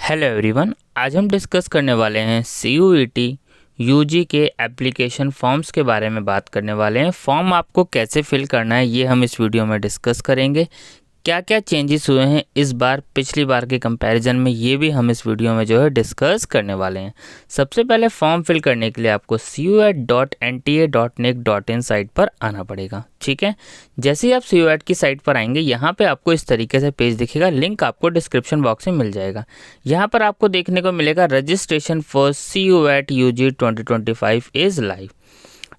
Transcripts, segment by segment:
Hello everyone, आज हम discuss करने वाले हैं CUET यूजी के एप्लीकेशन फॉर्म्स के बारे में बात करने वाले हैं। फॉर्म आपको कैसे फिल करना है ये हम इस वीडियो में डिस्कस करेंगे। क्या क्या चेंजेस हुए हैं इस बार पिछली बार के कंपैरिजन में, ये भी हम इस वीडियो में जो है डिस्कस करने वाले हैं। सबसे पहले फॉर्म फिल करने के लिए आपको cuet.nta.nic.in साइट पर आना पड़ेगा। ठीक है, जैसे ही आप CUET की साइट पर आएंगे यहाँ पे आपको इस तरीके से पेज दिखेगा। लिंक आपको डिस्क्रिप्शन बॉक्स में मिल जाएगा। यहाँ पर आपको देखने को मिलेगा registration for CUET UG 2025 is live.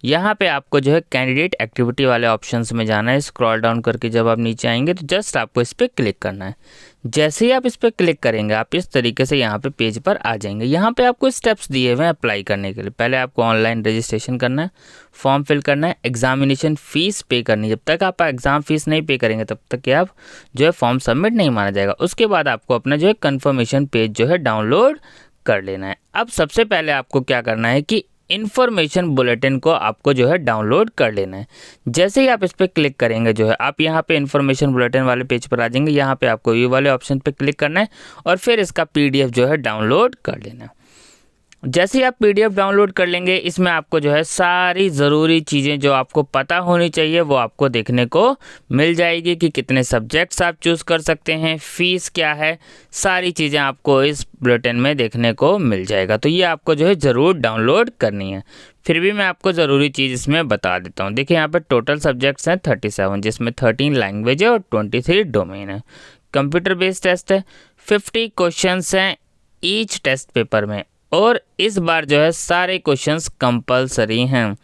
यहाँ पे आपको जो है कैंडिडेट एक्टिविटी वाले ऑप्शंस में जाना है। स्क्रॉल डाउन करके जब आप नीचे आएंगे तो जस्ट आपको इस पर क्लिक करना है। जैसे ही आप इस पर क्लिक करेंगे आप इस तरीके से यहाँ पे पेज पर आ जाएंगे। यहाँ पे आपको स्टेप्स दिए हुए हैं अप्लाई करने के लिए। पहले आपको ऑनलाइन रजिस्ट्रेशन करना है, फॉर्म फिल करना है, एग्जामिनेशन फ़ीस पे करनी है। जब तक आप एग्ज़ाम फ़ीस नहीं पे करेंगे तब तक कि आप जो है फॉर्म सबमिट नहीं माना जाएगा। उसके बाद आपको अपना जो है कन्फर्मेशन पेज जो है डाउनलोड कर लेना है। अब सबसे पहले आपको क्या करना है कि इन्फॉर्मेशन बुलेटिन को आपको जो है डाउनलोड कर लेना है। जैसे ही आप इस पर क्लिक करेंगे जो है आप यहाँ पे इन्फॉर्मेशन बुलेटिन वाले पेज पर आ जाएंगे। यहाँ पे आपको ये वाले ऑप्शन पे क्लिक करना है और फिर इसका PDF जो है डाउनलोड कर लेना है। जैसे ही आप PDF डाउनलोड कर लेंगे इसमें आपको जो है सारी ज़रूरी चीज़ें जो आपको पता होनी चाहिए वो आपको देखने को मिल जाएगी कि कितने सब्जेक्ट्स आप चूज़ कर सकते हैं, फ़ीस क्या है, सारी चीज़ें आपको इस बुलेटिन में देखने को मिल जाएगा। तो ये आपको जो है ज़रूर डाउनलोड करनी है। फिर भी मैं आपको ज़रूरी चीज़ इसमें बता देता हूँ। देखिए यहाँ पर टोटल सब्जेक्ट्स हैं 37, जिसमें 13 लैंग्वेज है और 23 डोमेन है। कंप्यूटर बेस्ड टेस्ट है, 50 क्वेश्चंस हैं ईच टेस्ट पेपर में और इस बार जो है सारे क्वेश्चंस कंपलसरी हैं।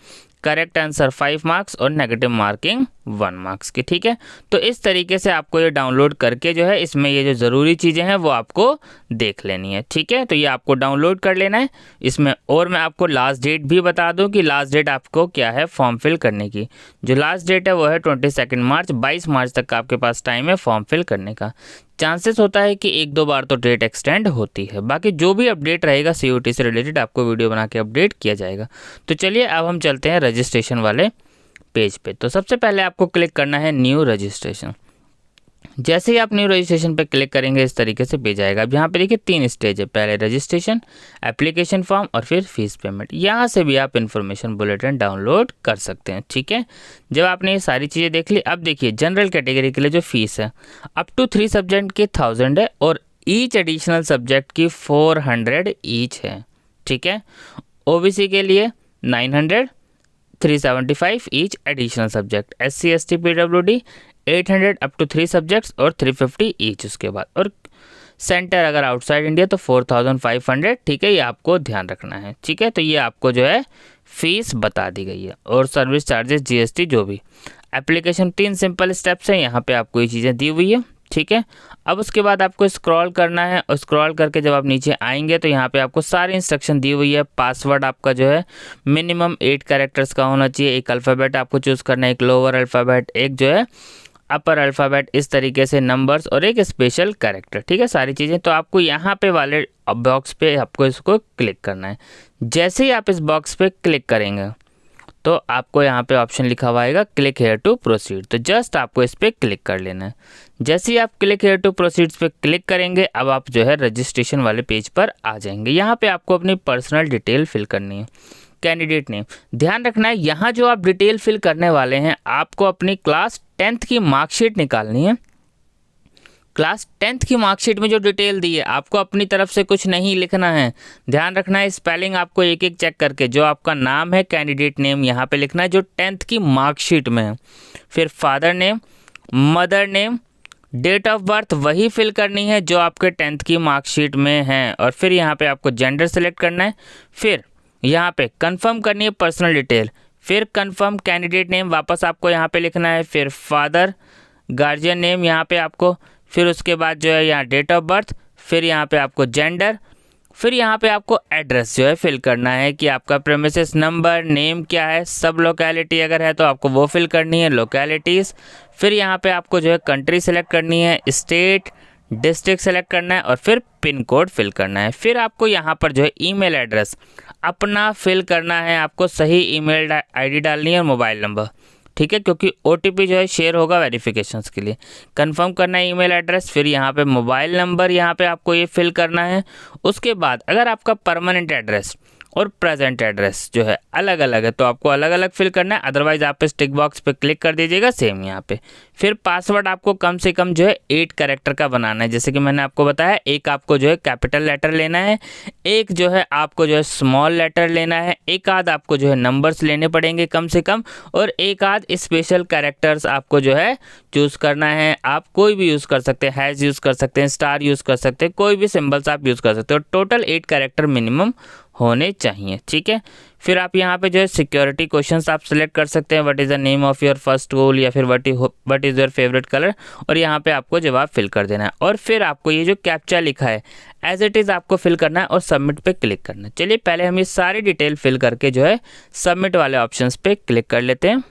करेक्ट आंसर 5 मार्क्स और नेगेटिव मार्किंग 1 मार्क्स की। ठीक है, तो इस तरीके से आपको ये डाउनलोड करके जो है इसमें ये जो ज़रूरी चीज़ें हैं वो आपको देख लेनी है। ठीक है, तो ये आपको डाउनलोड कर लेना है इसमें। और मैं आपको लास्ट डेट भी बता दूं कि लास्ट डेट आपको क्या है फॉर्म फिल करने की। जो लास्ट डेट है वो है 22 मार्च। 22 मार्च तक का आपके पास टाइम है फॉर्म फिल करने का। चांसेस होता है कि 1-2 बार तो डेट एक्सटेंड होती है। बाकी जो भी अपडेट रहेगा CUET से रिलेटेड आपको वीडियो बना के अपडेट किया जाएगा। तो चलिए अब हम चलते हैं रजिस्ट्रेशन वाले पेज पे। तो सबसे पहले आपको क्लिक करना है न्यू रजिस्ट्रेशन। जैसे ही आप न्यू रजिस्ट्रेशन पे क्लिक करेंगे इस तरीके से पेज आएगा। अब यहाँ पे देखिए 3 स्टेज है, पहले रजिस्ट्रेशन, एप्लीकेशन फॉर्म और फिर फीस पेमेंट। यहाँ से भी आप इन्फॉर्मेशन बुलेटिन डाउनलोड कर सकते हैं। ठीक है, जब आपने ये सारी चीज़ें देख ली, अब देखिए जनरल कैटेगरी के लिए जो फीस है अप टू 3 सब्जेक्ट की 1000 है और ईच एडिशनल सब्जेक्ट की 400 ईच है। ठीक है, OBC के लिए 900, 375 each additional subject, SC ST PWD 800 up to 3 subjects और 350 ईच उसके बाद। और सेंटर अगर आउटसाइड इंडिया तो 4500। ठीक है, ये आपको ध्यान रखना है। ठीक है, तो ये आपको जो है फीस बता दी गई है और सर्विस चार्जेस GST जो भी। एप्लीकेशन 3 सिंपल स्टेप्स हैं, यहाँ पे आपको ये चीज़ें दी हुई है। ठीक है, अब उसके बाद आपको स्क्रॉल करना है और स्क्रॉल करके जब आप नीचे आएंगे तो यहाँ पे आपको सारी इंस्ट्रक्शन दी हुई है। पासवर्ड आपका जो है मिनिमम 8 कैरेक्टर्स का होना चाहिए। एक अल्फ़ाबेट आपको चूज़ करना है, एक लोअर अल्फ़ाबेट, एक जो है अपर अल्फ़ाबेट, इस तरीके से नंबर्स और एक स्पेशल कैरेक्टर। ठीक है, सारी चीज़ें। तो आपको यहाँ पे वाले बॉक्स पे आपको इसको क्लिक करना है। जैसे ही आप इस बॉक्स पे क्लिक करेंगे तो आपको यहाँ पे ऑप्शन लिखा हुआ आएगा क्लिक हेयर टू प्रोसीड। तो जस्ट आपको इस पर क्लिक कर लेना है। जैसे ही आप क्लिक हेयर टू प्रोसीड्स पे क्लिक करेंगे अब आप जो है रजिस्ट्रेशन वाले पेज पर आ जाएंगे। यहाँ पे आपको अपनी पर्सनल डिटेल फिल करनी है। कैंडिडेट नेम, ध्यान रखना है यहाँ जो आप डिटेल फिल करने वाले हैं आपको अपनी क्लास 10th की मार्कशीट निकालनी है। क्लास 10th की मार्कशीट में जो डिटेल दी है आपको अपनी तरफ से कुछ नहीं लिखना है। ध्यान रखना है स्पेलिंग आपको एक एक चेक करके, जो आपका नाम है कैंडिडेट नेम यहाँ पे लिखना है जो 10th की मार्कशीट में है। फिर father name, mother name, date of birth वही फिल करनी है जो आपके 10th की मार्कशीट में है। और फिर यहाँ पे आपको जेंडर सेलेक्ट करना है। फिर यहाँ पे कंफर्म करनी है पर्सनल डिटेल, फिर कंफर्म कैंडिडेट नेम वापस आपको यहाँ पे लिखना है, फिर फादर, गार्जियन नेम यहाँ पे आपको, फिर उसके बाद जो है यहाँ डेट ऑफ बर्थ, फिर यहाँ पे आपको जेंडर, फिर यहाँ पे आपको एड्रेस जो है फिल करना है कि आपका प्रेमिसेस नंबर, नेम क्या है, सब लोकेलिटी अगर है तो आपको वो फिल करनी है, लोकेलिटीज़। फिर यहाँ पे आपको जो है कंट्री सेलेक्ट करनी है, स्टेट, डिस्ट्रिक्ट सेलेक्ट करना है और फिर पिन कोड फिल करना है। फिर आपको यहाँ पर जो है ईमेल एड्रेस अपना फिल करना है, आपको सही ईमेल आईडी डालनी है और मोबाइल नंबर। ठीक है, क्योंकि OTP जो है शेयर होगा वेरिफिकेशंस के लिए। कंफर्म करना है ईमेल एड्रेस, फिर यहाँ पे मोबाइल नंबर यहाँ पे आपको ये फिल करना है। उसके बाद अगर आपका परमानेंट एड्रेस और प्रेजेंट एड्रेस जो है अलग अलग है तो आपको अलग अलग फिल करना है, अदरवाइज आप इस टिक बॉक्स पे क्लिक कर दीजिएगा सेम यहाँ पे। फिर पासवर्ड आपको कम से कम जो है 8 कैरेक्टर का बनाना है, जैसे कि मैंने आपको बताया। एक आपको जो है कैपिटल लेटर लेना है, एक जो है आपको जो है स्मॉल लेटर लेना है, एक आध आपको जो है नंबर्स लेने पड़ेंगे कम से कम, और एक आध स्पेशल कैरेक्टर्स आपको जो है चूज़ करना है। आप कोई भी यूज़ कर सकते हैं, हैज़ यूज़ कर सकते हैं, स्टार यूज़ कर सकते हैं, कोई भी सिंबल्स आप यूज़ कर सकते हो। टोटल 8 कैरेक्टर मिनिमम होने चाहिए, ठीक है। फिर आप यहाँ पे जो है सिक्योरिटी क्वेश्चंस आप सिलेक्ट कर सकते हैं, what is the name of your first goal, या फिर what is your favourite colour, और यहाँ पे आपको जवाब फिल कर देना है। और फिर आपको ये जो कैप्चा लिखा है एज इट इज़ आपको फिल करना है और सबमिट पे क्लिक करना है। चलिए पहले हम ये सारी डिटेल फिल करके जो है सबमिट वाले ऑप्शंस पे क्लिक कर लेते हैं।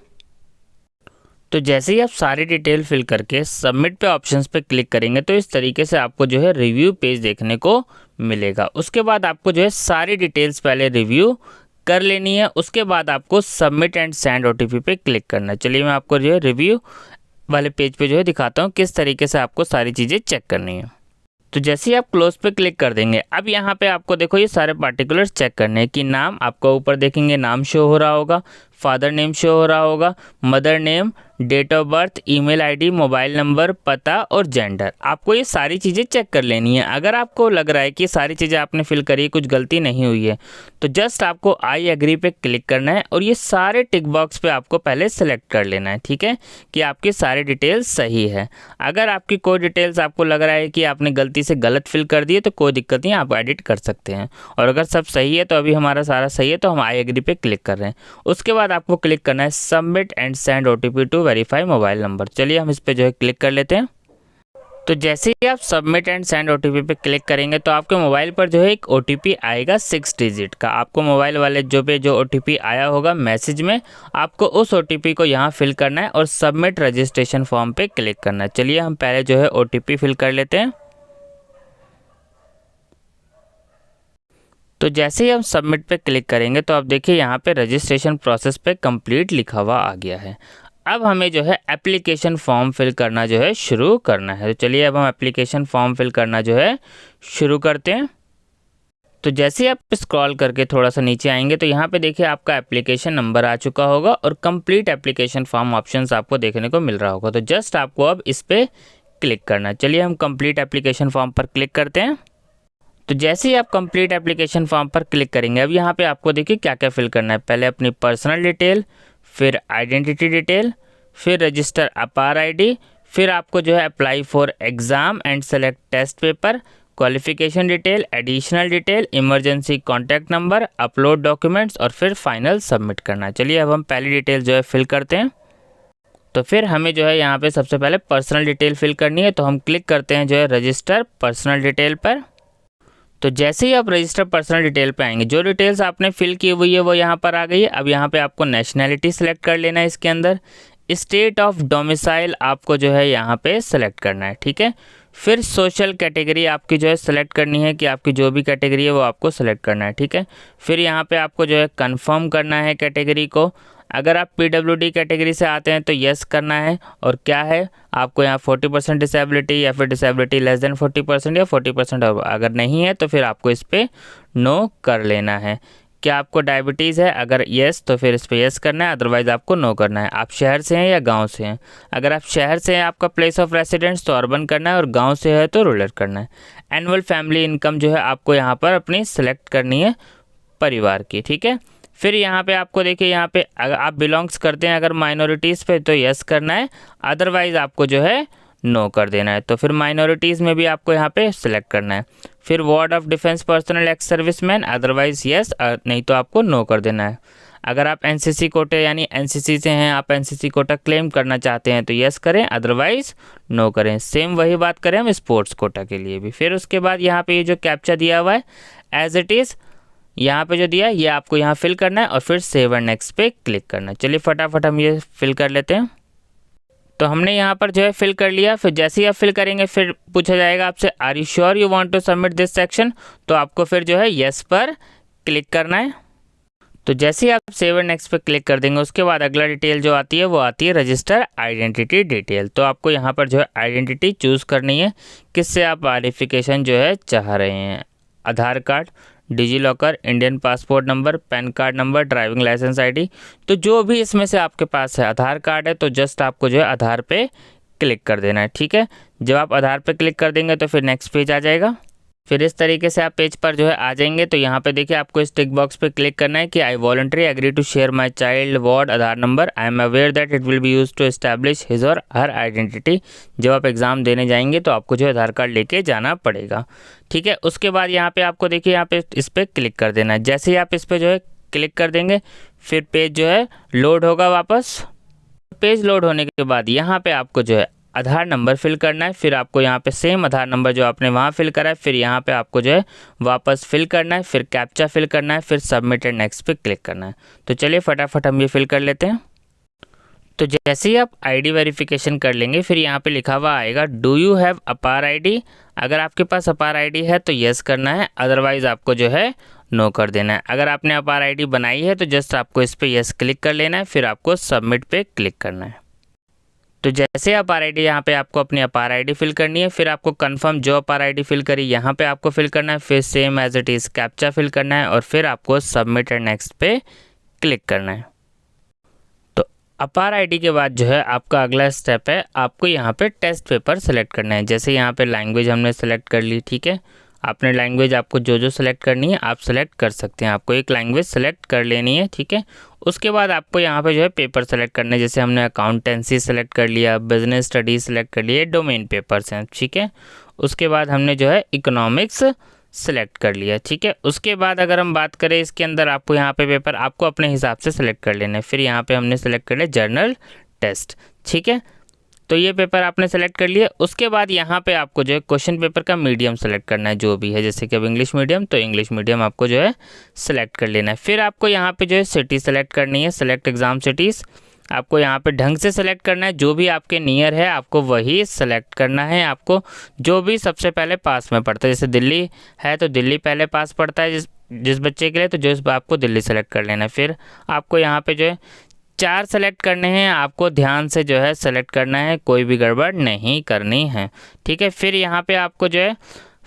तो जैसे ही आप सारी डिटेल फिल करके सबमिट पे ऑप्शंस पे क्लिक करेंगे तो इस तरीके से आपको जो है रिव्यू पेज देखने को मिलेगा। उसके बाद आपको जो है सारी डिटेल्स पहले रिव्यू कर लेनी है, उसके बाद आपको सबमिट एंड सेंड OTP पे क्लिक करना है। चलिए मैं आपको जो है रिव्यू वाले पेज पे जो है दिखाता हूँ किस तरीके से आपको सारी चीज़ें चेक करनी है। तो जैसे ही आप क्लोज पे क्लिक कर देंगे, अब यहाँ पे आपको देखो ये सारे पार्टिकुलर्स चेक करने हैं कि नाम आपको ऊपर देखेंगे नाम शो हो रहा होगा, फादर नेम शो हो रहा होगा, mother name, date of birth, email ID, mobile number, पता और जेंडर। आपको ये सारी चीज़ें चेक कर लेनी है। अगर आपको लग रहा है कि सारी चीज़ें आपने फिल करी, कुछ गलती नहीं हुई है, तो जस्ट आपको आई एग्री पे क्लिक करना है और ये सारे टिक बॉक्स पे आपको पहले सेलेक्ट कर लेना है, ठीक है, कि आपकी सारी डिटेल्स सही है। अगर आपकी कोई डिटेल्स आपको लग रहा है कि आपने गलती से गलत फिल कर दी है तो कोई दिक्कत नहीं, आप एडिट कर सकते हैं। और अगर सब सही है तो अभी हमारा सारा सही है तो हम आई एग्री पे क्लिक कर रहे हैं। उसके बाद आपको क्लिक करना है submit and send OTP to verify mobile number. चलिए हम इस पे जो है क्लिक कर लेते हैं। तो जैसे ही आप सबमिट एंड सेंड OTP पे क्लिक करेंगे तो आपके मोबाइल पर जो है एक OTP आएगा 6 डिजिट का। आपको मोबाइल वाले जो OTP आया होगा मैसेज में, आपको उस OTP को यहाँ फिल करना है और सबमिट रजिस्ट्रेशन फॉर्म पे क्लिक करना है। चलिए हम पहले जो है OTP फिल कर लेते हैं। तो जैसे ही हम सबमिट पे क्लिक करेंगे तो आप देखिए यहाँ पे रजिस्ट्रेशन प्रोसेस पे कंप्लीट लिखा हुआ आ गया है। अब हमें जो है एप्लीकेशन फॉर्म फिल करना जो है शुरू करना है। तो चलिए अब हम एप्लीकेशन फॉर्म फिल करना जो है शुरू करते हैं। तो जैसे ही आप स्क्रॉल करके थोड़ा सा नीचे आएंगे तो यहाँ पे देखिए आपका एप्लीकेशन नंबर आ चुका होगा और कंप्लीट एप्लीकेशन फॉर्म ऑप्शंस आपको देखने को मिल रहा होगा। तो जस्ट आपको अब इस पर क्लिक करना है। चलिए हम कंप्लीट एप्लीकेशन फॉर्म पर क्लिक करते हैं। तो जैसे ही आप कंप्लीट एप्लीकेशन फॉर्म पर क्लिक करेंगे, अब यहाँ पे आपको देखिए क्या क्या फिल करना है। पहले अपनी पर्सनल डिटेल, फिर आइडेंटिटी डिटेल, फिर रजिस्टर अपार ID, फिर आपको जो है apply for exam and select test paper, qualification detail, additional detail, emergency contact number, upload documents और फिर फाइनल सबमिट करना है। चलिए अब हम पहली डिटेल जो है फिल करते हैं। तो फिर हमें जो है यहाँ पे सबसे पहले पर्सनल डिटेल फिल करनी है, तो हम क्लिक करते हैं जो है रजिस्टर पर्सनल डिटेल पर। तो जैसे ही आप रजिस्टर पर्सनल डिटेल पे आएंगे, जो डिटेल्स आपने फिल की हुई है वो यहाँ पर आ गई है। अब यहाँ पे आपको नेशनैलिटी सेलेक्ट कर लेना है। इसके अंदर स्टेट ऑफ डोमिसाइल आपको जो है यहाँ पे सेलेक्ट करना है, ठीक है। फिर सोशल कैटेगरी आपकी जो है सेलेक्ट करनी है कि आपकी जो भी कैटेगरी है वो आपको सेलेक्ट करना है, ठीक है। फिर यहाँ पे आपको जो है कंफर्म करना है कैटेगरी को। अगर आप PWD कैटेगरी से आते हैं तो यस करना है, और क्या है आपको यहाँ 40% डिसेबिलिटी या फिर डिसेबिलिटी लेस देन 40% या 40% अगर नहीं है तो फिर आपको इस पर नो कर लेना है। क्या आपको डायबिटीज़ है, अगर यस तो फिर इस पर यस करना है, अदरवाइज़ आपको नो करना है। आप शहर से हैं या गांव से हैं, अगर आप शहर से हैं आपका प्लेस ऑफ रेसिडेंस तो अर्बन करना है, और गांव से है तो रूरल करना है। एनुअल फैमिली इनकम जो है आपको यहाँ पर अपनी सेलेक्ट करनी है परिवार की, ठीक है। फिर यहाँ पे आपको देखिए यहाँ पे अगर आप बिलोंग्स करते हैं अगर माइनॉरिटीज़ पे तो यस करना है, अदरवाइज़ आपको जो है नो कर देना है। तो फिर माइनॉरिटीज़ में भी आपको यहाँ पे सिलेक्ट करना है। फिर ward of defence personnel ex serviceman, otherwise yes, नहीं तो आपको नो कर देना है। अगर आप NCC कोटे यानी NCC से हैं, आप NCC कोटा क्लेम करना चाहते हैं तो यस करें, अदरवाइज़ नो करें। सेम वही बात करें हम स्पोर्ट्स कोटा के लिए भी। फिर उसके बाद यहाँ पे ये जो कैप्चा दिया हुआ है एज इट इज़ यहाँ पे जो दिया है ये आपको यहाँ फिल करना है और फिर सेव एंड नेक्स्ट पे क्लिक करना है। चलिए फटाफट हम ये फिल कर लेते हैं। तो हमने यहाँ पर जो है फिल कर लिया। फिर जैसे ही आप फिल करेंगे फिर पूछा जाएगा आपसे are you sure you want to submit this section, तो आपको फिर जो है यस पर क्लिक करना है। तो जैसे ही आप सेव एंड नेक्स्ट पे क्लिक कर देंगे उसके बाद अगला डिटेल जो आती है वो आती है रजिस्टर आइडेंटिटी डिटेल। तो आपको यहाँ पर जो है आइडेंटिटी चूज़ करनी है, किससे आप वेरिफिकेशन जो है चाह रहे हैं। Aadhaar card, DigiLocker, Indian passport number, PAN card number, driving licence ID. तो जो भी इसमें से आपके पास है, आधार कार्ड है तो जस्ट आपको जो है आधार पे क्लिक कर देना है, ठीक है। जब आप आधार पे क्लिक कर देंगे तो फिर नेक्स्ट पेज आ जाएगा। फिर इस तरीके से आप पेज पर जो है आ जाएंगे। तो यहाँ पे देखिए आपको इस टिक बॉक्स पे क्लिक करना है कि I voluntary agree to share my child ward Aadhaar number, I am aware that it will be use to establish his or her identity. जब आप एग्जाम देने जाएंगे तो आपको जो है आधार कार्ड लेके जाना पड़ेगा, ठीक है। उसके बाद यहाँ पे आपको देखिए यहाँ पे इस पर क्लिक कर देना है। जैसे ही आप इस पर जो है क्लिक कर देंगे फिर पेज जो है लोड होगा वापस। पेज लोड होने के बाद यहाँ पे आपको जो है आधार नंबर फिल करना है। फिर आपको यहाँ पे सेम आधार नंबर जो आपने वहाँ फिल करा है फिर यहाँ पे आपको जो है वापस फिल करना है, फिर कैप्चा फिल करना है, फिर सबमिट एंड नेक्स्ट पे क्लिक करना है। तो चलिए फटाफट हम ये फिल कर लेते हैं। तो जैसे ही आप आईडी वेरिफिकेशन कर लेंगे फिर यहाँ पे लिखा हुआ आएगा डू यू हैव अपार आईडी। अगर आपके पास अपार आईडी है तो यस करना है, अदरवाइज आपको जो है नो कर देना है। अगर आपने अपार आईडी बनाई है तो जस्ट आपको इस पर यस क्लिक कर लेना है, फिर आपको सबमिट पे क्लिक करना है। तो जैसे अपार आईडी यहाँ पे आपको अपनी अपार आईडी फिल करनी है, फिर आपको कंफर्म जो अपार आईडी फिल करी यहाँ पे आपको फिल करना है, फिर same as it is captcha fill करना है और फिर आपको सबमिट एंड नेक्स्ट पे क्लिक करना है। तो अपार आईडी के बाद जो है आपका अगला स्टेप है, आपको यहाँ पे टेस्ट पेपर सेलेक्ट करना है। जैसे यहाँ पे लैंग्वेज हमने सेलेक्ट कर ली, ठीक है। आपने लैंग्वेज आपको जो सेलेक्ट करनी है आप सेलेक्ट कर सकते हैं, आपको एक लैंग्वेज सेलेक्ट कर लेनी है, ठीक है। उसके बाद आपको यहाँ पे जो है पेपर सेलेक्ट करना है। जैसे हमने अकाउंटेंसी सेलेक्ट कर लिया, बिजनेस स्टडीज सेलेक्ट कर लिया, डोमेन पेपर्स हैं, ठीक है। उसके बाद हमने जो है इकोनॉमिक्स सेलेक्ट कर लिया, ठीक है। उसके बाद अगर हम बात करें इसके अंदर आपको यहाँ पे पेपर आपको अपने हिसाब से सेलेक्ट कर लेना है। फिर यहाँ पे हमने सेलेक्ट कर लिया जर्नल टेस्ट, ठीक है। तो ये पेपर आपने सेलेक्ट कर लिया। उसके बाद यहाँ पे आपको जो है क्वेश्चन पेपर का मीडियम सेलेक्ट करना है जो भी है। जैसे कि अब इंग्लिश मीडियम तो इंग्लिश मीडियम आपको जो है सेलेक्ट कर लेना है। फिर आपको यहाँ पे जो है सिटी सेलेक्ट करनी है, सेलेक्ट एग्जाम सिटीज़। आपको यहाँ पे ढंग से सेलेक्ट करना है, जो भी आपके नियर है आपको वही सेलेक्ट करना है। आपको जो भी सबसे पहले पास में पड़ता है, जैसे दिल्ली है तो दिल्ली पहले पास पड़ता है जिस बच्चे के लिए, तो जो इस आपको दिल्ली सेलेक्ट कर लेना है। फिर आपको यहाँ पे जो है 4 सेलेक्ट करने हैं, आपको ध्यान से जो है सेलेक्ट करना है, कोई भी गड़बड़ नहीं करनी है, ठीक है। फिर यहाँ पे आपको जो है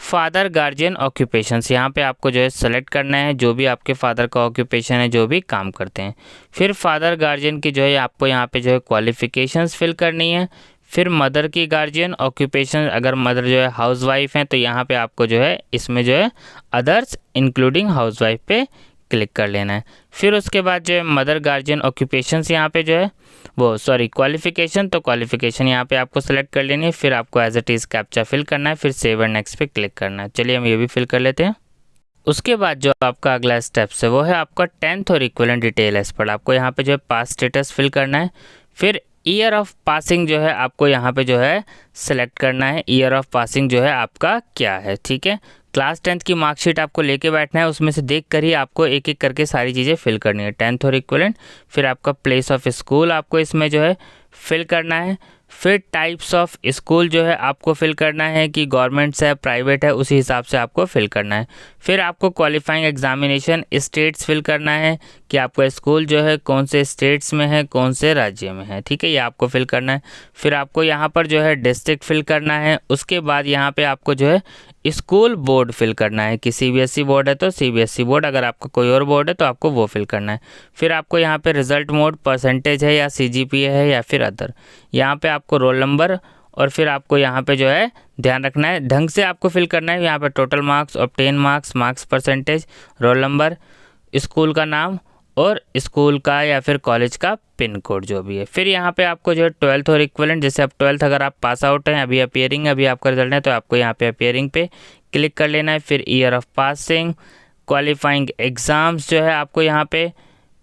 फादर गार्जियन ऑक्यूपेशंस यहाँ पे आपको जो है सेलेक्ट करना है, जो भी आपके फादर का ऑक्यूपेशन है, जो भी काम करते हैं। फिर फादर गार्जियन की जो है आपको यहाँ पे जो है क्वालिफिकेशंस फिल करनी है। फिर मदर की गार्जियन ऑक्यूपेशन, अगर मदर जो है हाउसवाइफ हैं तो यहाँ पे आपको जो है इसमें जो है अदर्स इंक्लूडिंग हाउसवाइफ पे क्लिक कर लेना है। फिर उसके बाद जो है मदर गार्जियन ऑक्यूपेशंस यहाँ पे जो है क्वालिफिकेशन, तो क्वालिफिकेशन यहाँ पे आपको सेलेक्ट कर लेनी है। फिर आपको as it is captcha fill करना है, फिर सेव एंड नेक्स्ट पे क्लिक करना है। चलिए हम ये भी फिल कर लेते हैं। उसके बाद जो आपका अगला स्टेप्स है वो है आपका 10th और इक्विवेलेंट डिटेल एज पर। आपको यहाँ पे जो है पास स्टेटस फिल करना है। फिर ईयर ऑफ पासिंग जो है आपको यहाँ पे जो है सेलेक्ट करना है, ईयर ऑफ पासिंग जो है आपका क्या है, ठीक है। क्लास 10th की मार्कशीट आपको लेके बैठना है, उसमें से देख कर ही आपको एक एक करके सारी चीज़ें फिल करनी है, 10th और इक्विवेलेंट। फिर आपका प्लेस ऑफ स्कूल आपको इसमें जो है फिल करना है। फिर टाइप्स ऑफ स्कूल जो है आपको फिल करना है कि गवर्नमेंट है प्राइवेट है, उसी हिसाब से आपको फिल करना है। फिर आपको क्वालिफाइंग एग्जामिनेशन स्टेट्स फिल करना है कि आपका स्कूल जो है कौन से स्टेट्स में है, कौन से राज्य में है, ठीक है, ये आपको फिल करना है। फिर आपको यहाँ पर जो है डिस्ट्रिक्ट फिल करना है। उसके बाद यहाँ पे आपको जो है स्कूल बोर्ड फिल करना है कि सीबीएसई बोर्ड है तो सीबीएसई बोर्ड, अगर आपका कोई और बोर्ड है तो आपको वो फिल करना है। फिर आपको यहाँ पे रिजल्ट मोड परसेंटेज है या सीजीपीए है या फिर अदर, यहाँ पे आपको रोल नंबर और फिर आपको यहाँ पे जो है ध्यान रखना है, ढंग से आपको फिल करना है। यहाँ पे total marks, obtain marks, marks percentage, roll number, school का नाम और स्कूल का या फिर कॉलेज का पिन कोड जो भी है। फिर यहाँ पे आपको जो है 12th और इक्विवेलेंट, जैसे अब 12th अगर आप पास आउट हैं, अभी अपीयरिंग अभी आपका रिजल्ट है तो आपको यहाँ पे अपीयरिंग पे क्लिक कर लेना है। फिर year of passing, qualifying exams जो है आपको यहाँ पे,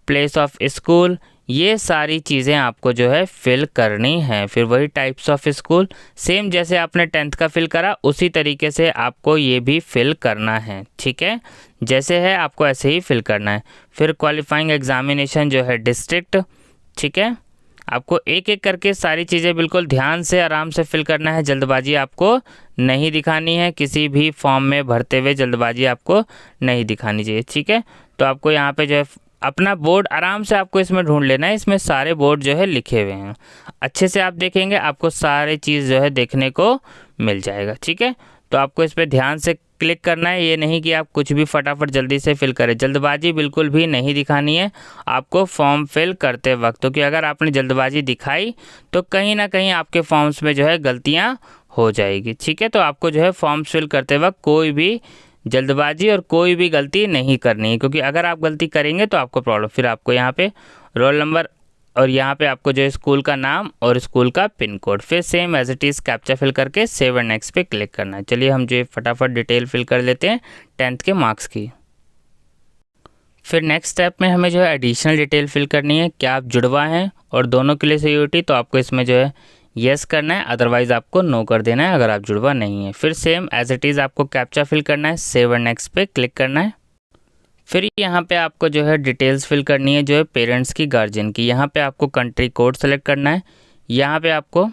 प्लेस ऑफ स्कूल, ये सारी चीज़ें आपको जो है फिल करनी है। फिर वही टाइप्स ऑफ स्कूल सेम जैसे आपने 10th का फिल करा उसी तरीके से आपको ये भी फिल करना है, ठीक है, जैसे है आपको ऐसे ही फिल करना है। फिर क्वालिफाइंग एग्जामिनेशन जो है डिस्ट्रिक्ट, ठीक है, आपको एक एक करके सारी चीज़ें बिल्कुल ध्यान से आराम से फिल करना है, जल्दबाजी आपको नहीं दिखानी है, किसी भी फॉर्म में भरते हुए जल्दबाजी आपको नहीं दिखानी चाहिए, ठीक है। तो आपको यहाँ पे जो है अपना बोर्ड आराम से आपको इसमें ढूंढ लेना है, इसमें सारे बोर्ड जो है लिखे हुए हैं। अच्छे से आप देखेंगे आपको सारी चीज़ जो है देखने को मिल जाएगा। ठीक है, तो आपको इस पर ध्यान से क्लिक करना है, ये नहीं कि आप कुछ भी फटाफट जल्दी से फिल करें। जल्दबाजी बिल्कुल भी नहीं दिखानी है आपको फॉर्म फिल करते वक्त, क्योंकि अगर आपने जल्दबाजी दिखाई तो कहीं ना कहीं आपके फॉर्म्स में जो है गलतियाँ हो जाएगी। ठीक है, तो आपको जो है फॉर्म्स फिल करते वक्त कोई भी जल्दबाजी और कोई भी गलती नहीं करनी है, क्योंकि अगर आप गलती करेंगे तो आपको प्रॉब्लम। फिर आपको यहाँ पे रोल नंबर और यहाँ पे आपको जो है स्कूल का नाम और स्कूल का पिन कोड, फिर same as it is captcha fill करके सेव एंड नेक्स्ट पे क्लिक करना है। चलिए हम जो फटाफट डिटेल फिल कर लेते हैं 10th के मार्क्स की। फिर नेक्स्ट स्टेप में हमें जो है एडिशनल डिटेल फिल करनी है। क्या आप जुड़वा हैं और दोनों के लिए CUET, तो आपको इसमें जो है येस करना है, अदरवाइज़ आपको नो कर देना है अगर आप जुड़वा नहीं है। फिर सेम एज इट इज़ आपको कैप्चा फिल करना है, सेव एंड नेक्स्ट पे क्लिक करना है। फिर यहाँ पे आपको जो है डिटेल्स फिल करनी है जो है पेरेंट्स की, गार्जियन की। यहाँ पे आपको कंट्री कोड सेलेक्ट करना है। यहाँ पे आपको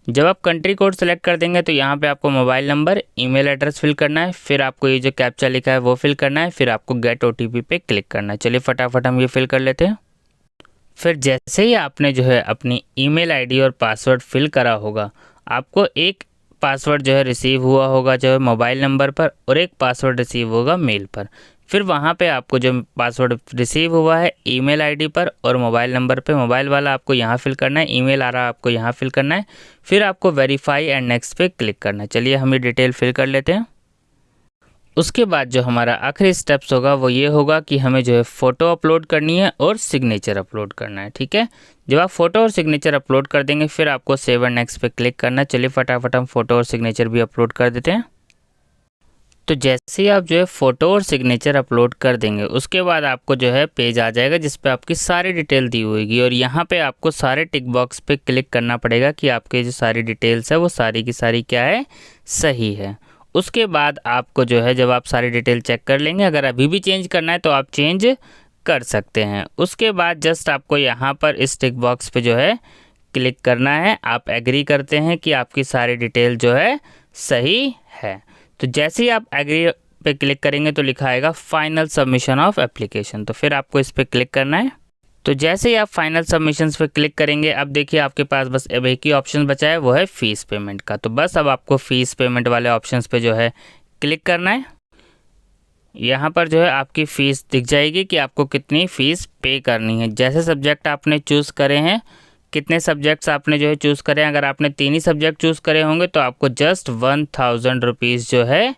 जब आप कंट्री कोड सेलेक्ट कर देंगे तो यहाँ पे आपको mobile number, email address fill करना है। फिर आपको ये जो कैप्चा लिखा है वो फिल करना है। फिर आपको गेट OTP पे क्लिक करना है। चलिए फटाफट हम ये फिल कर लेते हैं। फिर जैसे ही आपने जो है अपनी ईमेल आईडी और पासवर्ड फिल करा होगा, आपको एक पासवर्ड जो है रिसीव हुआ होगा जो है मोबाइल नंबर पर, और एक पासवर्ड रिसीव होगा मेल पर। फिर वहाँ पे आपको जो पासवर्ड रिसीव हुआ है ईमेल आईडी पर और मोबाइल नंबर पे, मोबाइल वाला आपको यहाँ फिल करना है, ईमेल आ रहा है आपको यहाँ फिल करना है। फिर आपको वेरीफाई एंड नेक्स्ट पे क्लिक करना है। चलिए हम ये डिटेल फिल कर लेते हैं। उसके बाद जो हमारा आखिरी स्टेप्स होगा वो ये होगा कि हमें जो है फ़ोटो अपलोड करनी है और सिग्नेचर अपलोड करना है। ठीक है, जब आप फ़ोटो और सिग्नेचर अपलोड कर देंगे फिर आपको सेव एंड नेक्स्ट पे क्लिक करना है। चलिए फटाफट हम फ़ोटो और सिग्नेचर भी अपलोड कर देते हैं। तो जैसे ही आप जो है फ़ोटो और सिग्नेचर अपलोड कर देंगे उसके बाद आपको जो है पेज आ जाएगा जिस पे आपकी सारी डिटेल दी होगी, और यहाँ पे आपको सारे टिक बॉक्स पे क्लिक करना पड़ेगा कि आपके जो सारी डिटेल्स है वो सारी की सारी क्या है, सही है। उसके बाद आपको जो है जब आप सारी डिटेल चेक कर लेंगे, अगर अभी भी चेंज करना है तो आप चेंज कर सकते हैं। उसके बाद जस्ट आपको यहाँ पर इस टिक बॉक्स पे जो है क्लिक करना है। आप एग्री करते हैं कि आपकी सारी डिटेल जो है सही है। तो जैसे ही आप एग्री पे क्लिक करेंगे तो लिखा आएगा फाइनल सबमिशन ऑफ एप्लीकेशन, तो फिर आपको इस पर क्लिक करना है। तो जैसे ही आप फाइनल सबमिशंस पे क्लिक करेंगे, अब देखिए आपके पास बस अब एक ही ऑप्शन बचा है, वो है फ़ीस पेमेंट का। तो बस अब आपको फ़ीस पेमेंट वाले ऑप्शंस पे जो है क्लिक करना है। यहाँ पर जो है आपकी फ़ीस दिख जाएगी कि आपको कितनी फ़ीस पे करनी है। जैसे सब्जेक्ट आपने चूज़ करे हैं, कितने सब्जेक्ट्स आपने जो है चूज़ करें, अगर आपने 3 ही सब्जेक्ट चूज़ करे होंगे तो आपको जस्ट 1000 रुपीज़ जो है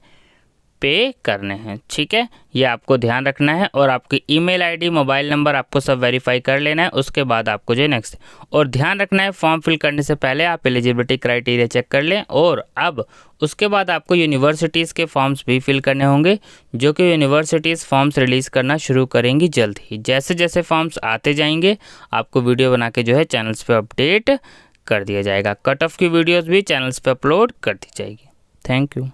पे करने हैं। ठीक है, ये आपको ध्यान रखना है, और आपकी ईमेल आईडी, मोबाइल नंबर आपको सब वेरीफाई कर लेना है। उसके बाद आपको जो है नेक्स्ट, और ध्यान रखना है फॉर्म फिल करने से पहले आप एलिजिबिलिटी क्राइटेरिया चेक कर लें। और अब उसके बाद आपको यूनिवर्सिटीज़ के फॉर्म्स भी फिल करने होंगे, जो कि यूनिवर्सिटीज़ फॉर्म्स रिलीज़ करना शुरू करेंगी जल्द ही। जैसे जैसे फॉर्म्स आते जाएंगे आपको वीडियो बना के जो है चैनल्स पर अपडेट कर दिया जाएगा। कट ऑफ की वीडियोज़ भी चैनल्स पर अपलोड कर दी जाएगी। Thank you.